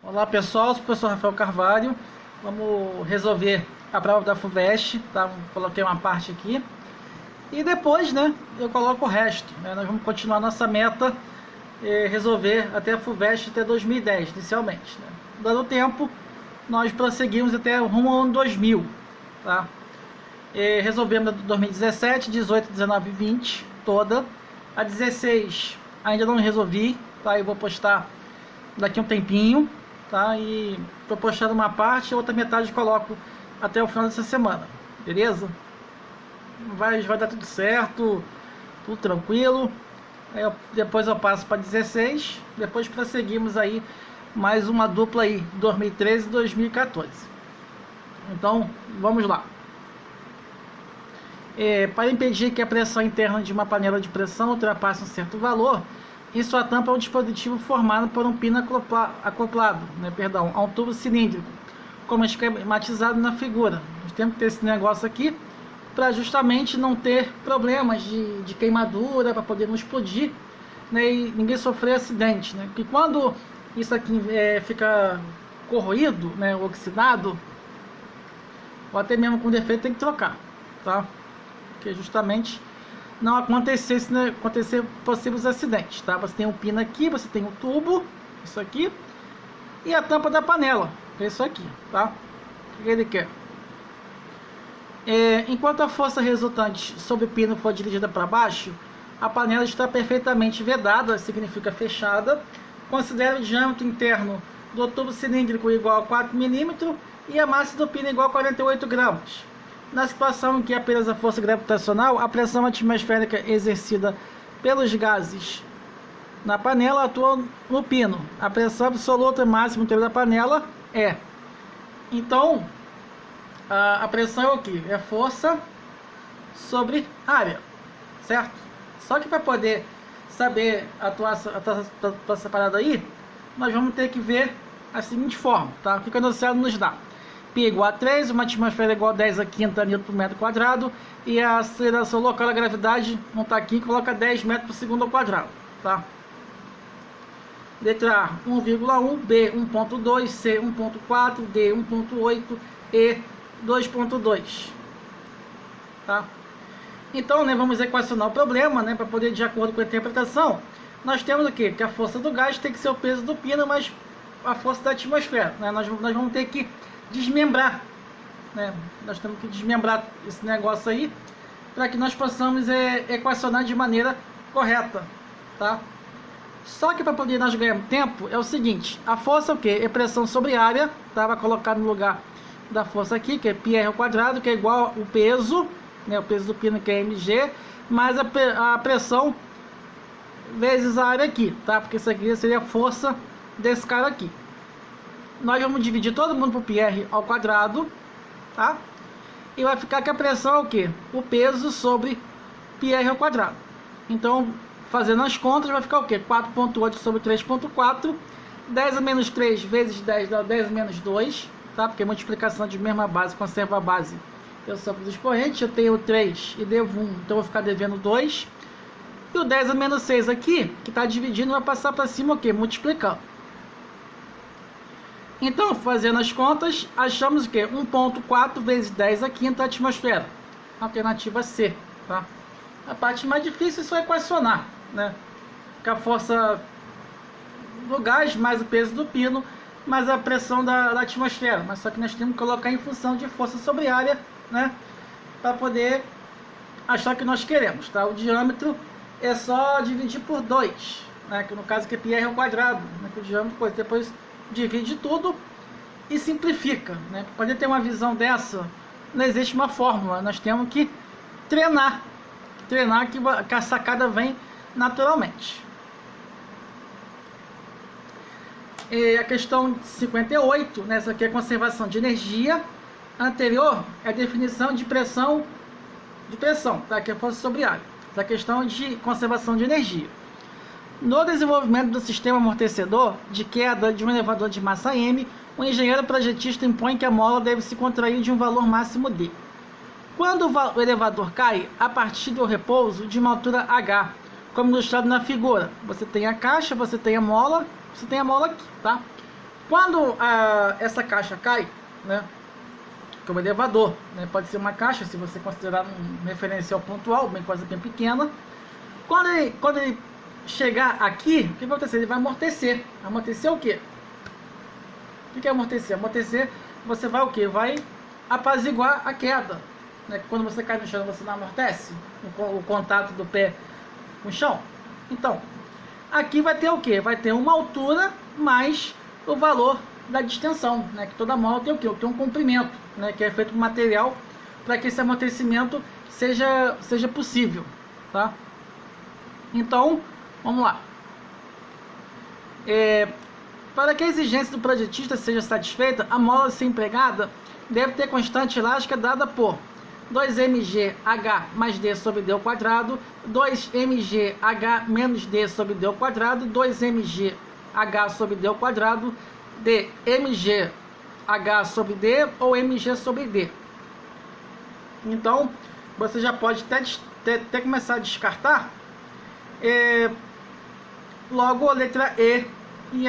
Olá pessoal, sou o professor Rafael Carvalho. Vamos resolver a prova da FUVEST, tá? Coloquei uma parte aqui e depois, né, eu coloco o resto, né? Nós vamos continuar nossa meta, resolver até a FUVEST até 2010 inicialmente, né? Dando tempo, nós prosseguimos até rumo ao ano 2000, tá? Resolvemos a 2017, 18, 19 e 20 toda. A 16 ainda não resolvi, tá? Eu vou postar daqui a um tempinho, tá? E tô postando uma parte, a outra metade coloco até o final dessa semana, beleza? Vai dar tudo certo, tudo tranquilo. Depois eu passo para 16, depois prosseguimos aí mais uma dupla aí, 2013 e 2014. Então, vamos lá. Para impedir que a pressão interna de uma panela de pressão ultrapasse um certo valor, em sua tampa é um dispositivo formado por um pino acoplado, a um tubo cilíndrico, como esquematizado na figura. Nós temos que ter esse negócio aqui para justamente não ter problemas de queimadura, para poder não explodir, né, e ninguém sofrer acidente, né? Porque quando isso aqui fica corroído, né, oxidado, ou até mesmo com defeito, tem que trocar, tá? Porque justamente não acontecer possíveis acidentes, tá? Você tem um pino aqui, você tem um tubo, isso aqui, e a tampa da panela, é isso aqui, tá? O que ele quer? Enquanto a força resultante sobre o pino for dirigida para baixo, a panela está perfeitamente vedada, significa fechada. Considere o diâmetro interno do tubo cilíndrico igual a 4 mm e a massa do pino igual a 48 gramas. Na situação em que apenas a força gravitacional, a pressão atmosférica exercida pelos gases na panela atua no pino. A pressão absoluta máxima da panela é. Então, a pressão é o que? É força sobre área, certo? Só que para poder saber atuar essa parada aí, nós vamos ter que ver a seguinte forma, tá? O que o enunciado nos dá? P igual a 3, uma atmosfera igual a 10 a quinta Newton por metro quadrado, e a aceleração local da gravidade não está aqui, coloca 10 metros por segundo ao quadrado, tá? Letra A, 1,1, B, 1,2, C, 1,4, D, 1,8, E, 2,2, tá? Então, né, vamos equacionar o problema, né, para poder, de acordo com a interpretação, nós temos o quê? Que a força do gás tem que ser o peso do pino, mas a força da atmosfera, né? Nós vamos ter que desmembrar, né? Nós temos que desmembrar esse negócio aí para que nós possamos equacionar de maneira correta, tá? Só que para poder nós ganharmos tempo é o seguinte: a força é o que? É pressão sobre área, tá? Vai colocar no lugar da força aqui, que é πr ao quadrado, que é igual o peso, né? O peso do pino, que é mg, mais a pressão vezes a área aqui, tá? Porque isso aqui seria a força desse cara aqui. Nós vamos dividir todo mundo por πr ao quadrado, tá? E vai ficar que a pressão é o que? O peso sobre πr ao quadrado. Então, fazendo as contas, vai ficar o que? 4,8 sobre 3,4. 10 a menos 3 vezes 10 dá 10 a menos 2, tá? Porque multiplicação de mesma base conserva a base. Eu sopro dos expoentes, eu tenho 3 e devo 1, então eu vou ficar devendo 2. E o 10 a menos 6 aqui, que está dividindo, vai passar para cima o que? Multiplicando. Então, fazendo as contas, achamos o que? 1,4 vezes 10 a quinta atmosfera. Alternativa C, tá? A parte mais difícil é só equacionar, né? Que a força do gás mais o peso do pino, mais a pressão da atmosfera. Mas só que nós temos que colocar em função de força sobre área, né? Para poder achar o que nós queremos, tá? O diâmetro é só dividir por 2, né? Que no caso que é πr ao quadrado, né? Que o diâmetro depois divide tudo e simplifica, né? Para poder ter uma visão dessa, não existe uma fórmula, nós temos que treinar que a sacada vem naturalmente. E a questão 58, né? Essa aqui é conservação de energia. A anterior é a definição de pressão, tá? Que é força sobre área. Essa questão de conservação de energia. No desenvolvimento do sistema amortecedor de queda de um elevador de massa M, o engenheiro projetista impõe que a mola deve se contrair de um valor máximo D. Quando o elevador cai, a partir do repouso de uma altura H, como ilustrado na figura, você tem a caixa, você tem a mola aqui, tá? Quando essa caixa cai, né, que é um elevador, né, pode ser uma caixa, se você considerar um referencial pontual, bem coisa bem pequena, quando ele chegar aqui, o que vai acontecer? Ele vai amortecer. Amortecer o quê? O que é amortecer? Amortecer, você vai o quê? Vai apaziguar a queda, né? Quando você cai no chão, você não amortece o contato do pé com o chão. Então, aqui vai ter o quê? Vai ter uma altura mais o valor da distensão, né? Que toda mola tem o quê? Tem um comprimento, né? Que é feito com material para que esse amortecimento seja possível, tá? Então, vamos lá. Para que a exigência do projetista seja satisfeita, a mola a ser empregada deve ter constante elástica dada por 2mgh mais d sobre d ao quadrado, 2mgh menos d sobre d ao quadrado, 2mgh sobre d ao quadrado, de mgh sobre d ou mg sobre d. Então, você já pode até começar a descartar logo a letra E e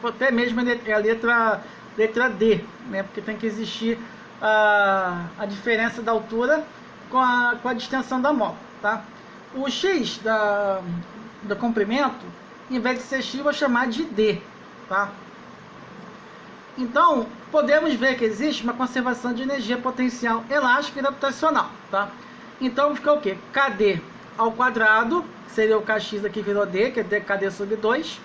até mesmo a letra D, né? Porque tem que existir a diferença da altura com a distensão da mola, tá? O x do comprimento, em vez de ser x, eu vou chamar de D, tá? Então, podemos ver que existe uma conservação de energia potencial elástica e gravitacional, tá? Então, fica o quê? KD ao quadrado, seria o kx aqui virou D, que é KD sobre 2.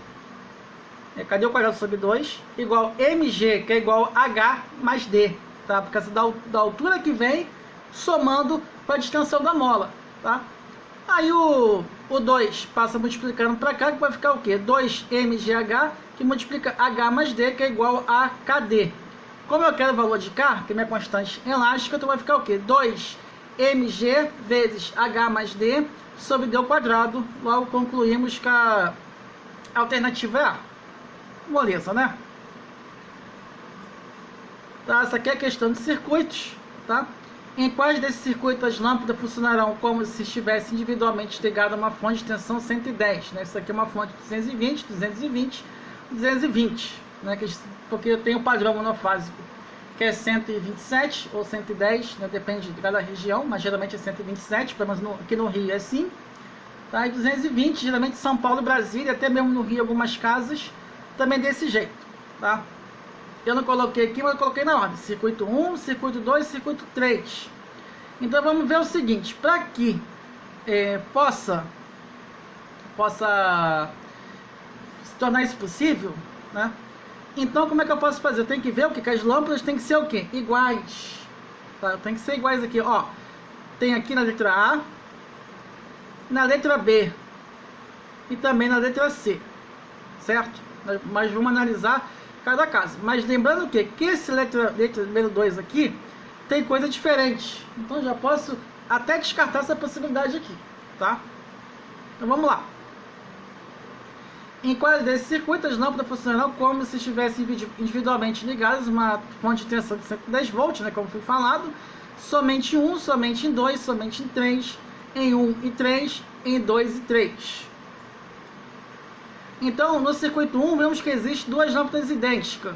KD ao quadrado sobre 2, igual mg, que é igual h mais d, tá? Por causa da altura que vem, somando com a distensão da mola, tá? Aí o 2 passa multiplicando para cá, que vai ficar o quê? 2mgh, que multiplica h mais d, que é igual a kd. Como eu quero o valor de k, que é minha constante elástica, então vai ficar o quê? 2mg vezes h mais d sobre d ao quadrado. Logo concluímos que a alternativa é A. Moleza, né? Tá, essa aqui é a questão de circuitos, tá? Em quais desses circuitos as lâmpadas funcionarão como se estivesse individualmente ligada a uma fonte de tensão 110, né? Isso aqui é uma fonte de 220, 220, 220, né? Porque tem o padrão monofásico, que é 127 ou 110, né? Depende de cada região, mas geralmente é 127, pelo menos aqui no Rio é assim, tá? E 220, geralmente São Paulo, Brasília, até mesmo no Rio, algumas casas, também desse jeito, tá? Eu não coloquei aqui, mas eu coloquei na ordem. Circuito 1, circuito 2, circuito 3. Então vamos ver o seguinte, para que possa se tornar isso possível, né? Então como é que eu posso fazer? Eu tenho que ver o que as lâmpadas têm que ser o quê? Iguais, tá? Tem que ser iguais aqui, ó. Tem aqui na letra A, na letra B e também na letra C, certo? Mas vamos analisar cada caso. Mas lembrando que esse letra número 2 aqui tem coisa diferente. Então já posso até descartar essa possibilidade aqui, tá? Então vamos lá. Em quais desses circuitos as lâmpadas funcionarão como se estivessem individualmente ligadas uma fonte de tensão de 110 volts, né, como foi falado, somente em 1, somente em 2, somente em 3, em 1 e 3, em 2 e 3. Então, no circuito 1, vemos que existem duas lâmpadas idênticas.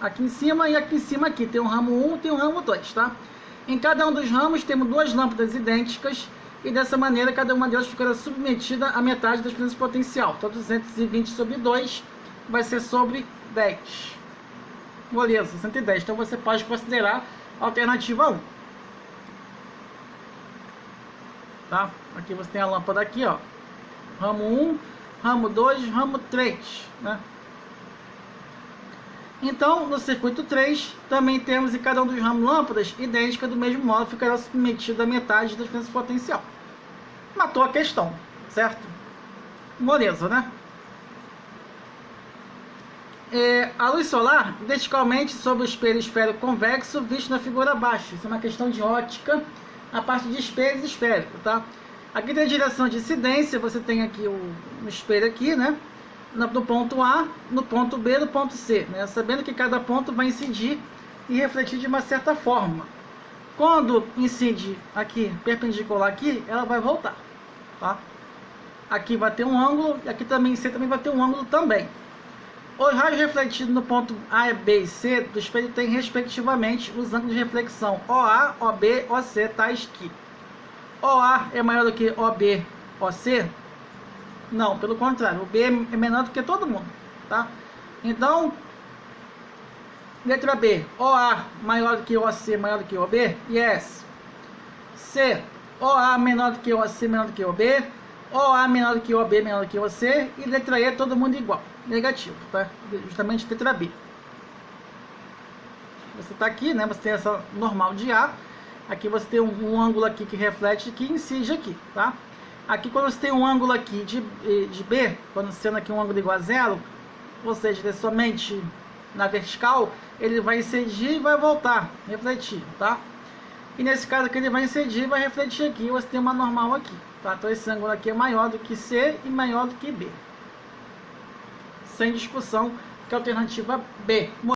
Aqui em cima e aqui em cima aqui. Tem o ramo 1 e tem o ramo 2, tá? Em cada um dos ramos temos duas lâmpadas idênticas e dessa maneira cada uma delas ficará submetida à metade da diferença de potencial. Então, 220 sobre 2 vai ser sobre 10. Beleza, 110. Então, você pode considerar a alternativa 1. Tá? Aqui você tem a lâmpada aqui, ó. Ramo 1, ramo 2, ramo 3, né? Então, no circuito 3, também temos em cada um dos ramos lâmpadas idênticas do mesmo modo, ficará submetido à metade da diferença potencial. Matou a questão, certo? Moleza, né? A luz solar, verticalmente sobre o espelho esférico convexo, visto na figura abaixo. Isso é uma questão de ótica, a parte de espelho esférico, tá? Aqui tem a direção de incidência, você tem aqui o espelho aqui, né? No ponto A, no ponto B, no ponto C, né? Sabendo que cada ponto vai incidir e refletir de uma certa forma. Quando incide aqui, perpendicular aqui, ela vai voltar, tá? Aqui vai ter um ângulo, e aqui também em C também vai ter um ângulo também. Os raios refletidos no ponto A, B e C do espelho têm, respectivamente, os ângulos de reflexão OA, OB, OC, tais que OA é maior do que OB, OC? Não, pelo contrário, o B é menor do que todo mundo, tá? Então, letra B, OA maior do que OC, maior do que OB? Yes. C, OA menor do que OC, menor do que OB? OA menor do que OB, menor do que OC? E letra E, todo mundo igual. Negativo, tá? Justamente letra B. Você tá aqui, né? Você tem essa normal de A. Aqui você tem um ângulo aqui que reflete, que incide aqui, tá? Aqui quando você tem um ângulo aqui de B, quando sendo aqui um ângulo igual a zero, ou seja, ele é somente na vertical, ele vai incidir e vai voltar, refletir, tá? E nesse caso aqui ele vai incidir e vai refletir aqui, você tem uma normal aqui, tá? Então esse ângulo aqui é maior do que C e maior do que B. Sem discussão, que é a alternativa B.